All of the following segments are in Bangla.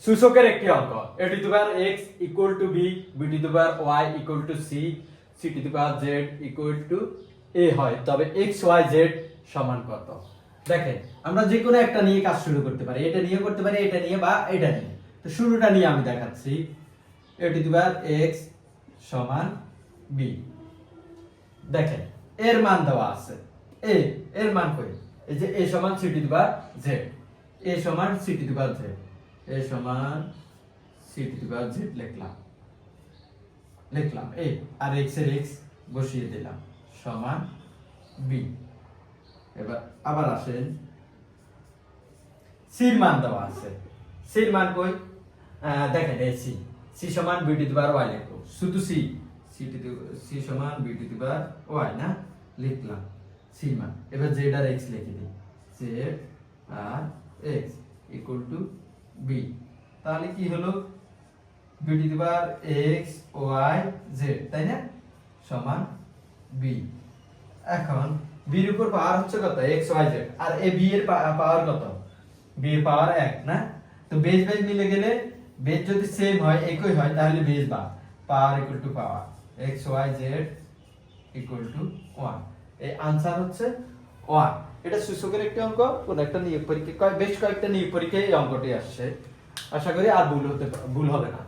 সূচকের একটি অঙ্ক a to the power x equal to b b to the power y equal to c c to the power z equal to a হয় তবে x y z সমান কত। দেখেন আমরা যে কোনো একটা নিয়ে কাজ শুরু করতে পারি, এটা নিয়ে করতে পারি, এটা নিয়ে বা এটা নিয়ে। তো শুরুটা নিয়ে আমি দেখাচ্ছি a to the power x সমান b। দেখেন এর মান দেওয়া আছে, এর মান কই, এই যে a সমান c to the power z, a সমান c to the power z, a সমান c to the power z লিখলাম a আর x এর x বসিয়ে দিলাম সমান b। এবার আবার আসেন c এর মান দেওয়া আছে, c এর মান কই, দেখেন এই c সমান b to the power y লিখব, শুধু c সমান b to the power y না, লিখলাম c মান। এবার z আর x লিখে দিই, z আর x ইকুয়াল টু b। তাহলে কি হলো b to the power x y z, তাই না, সমান b। এখন b এর উপর পাওয়ার হচ্ছে কত, x y z, R a b এর পাওয়ার কত, b এর পাওয়ার 1 না। তো বেস বেস মিলে গেলে বেস যদি সেম হয়, একই হয়, তাহলে বেস বা পাওয়ার equal to power x y z equal to 1। এই आंसर হচ্ছে 1। এটা সূচকের একটি অঙ্ক, কোন একটা নিয়োগ পরীক্ষায়, বেশ কয়েকটা নিয়োগ পরীক্ষায় এই অঙ্কটি আসছে। আশা করি আর ভুল হবে না।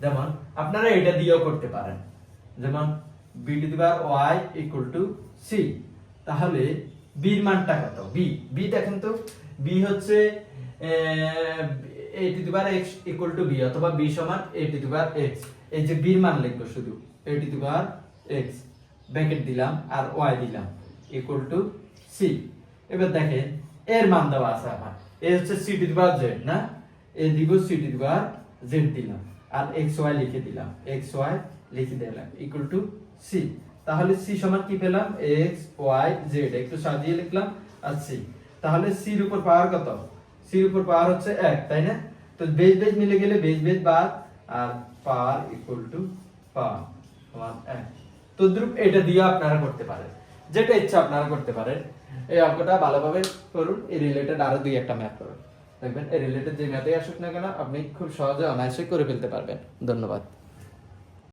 যেমন আপনারা এটা দিয়েও করতে পারেন, যেমন b to the power y equal to c। তাহলে b এর মানটা কত, b দেখেন তো, b হচ্ছে a to the power x equal to b, অথবা b সমান a to the power x। এই যে b এর মান লিখবো শুধু a to the power x bracket দিলাম আর y দিলাম equal to c। এবার দেখেন এর মান দেওয়া আছে আমার, এ হচ্ছে c to the power z না, এ দিব c to the power z দিলাম আর x y লিখে দিলাম, x y লিখে দিলাম equal to c। তাহলে c সমান কি পেলাম, x y z, একটু সাজিয়ে লিখলাম আর c। তাহলে c এর উপর পাওয়ার কত, c এর উপর পাওয়ার হচ্ছে 1, তাই না। তো বেস বেস মিলে গেলে বেস বেস বাদ আর পাওয়ার ইকুয়াল টু পাওয়ার সমান 1। তো দ্রুপ এটা দিয়ে আপনারা করতে পারেন, যেটা ইচ্ছা আপনারা করতে পারেন। এই অঙ্কটা ভালোভাবে করুন, এই রিলেটেড আরো দুই একটা ম্যাথ করুন, দেখবেন এই রিলেটেড যে ম্যাথই আসুক না কেন আপনি খুব সহজে অনায়াসে করে ফেলতে পারবেন। ধন্যবাদ।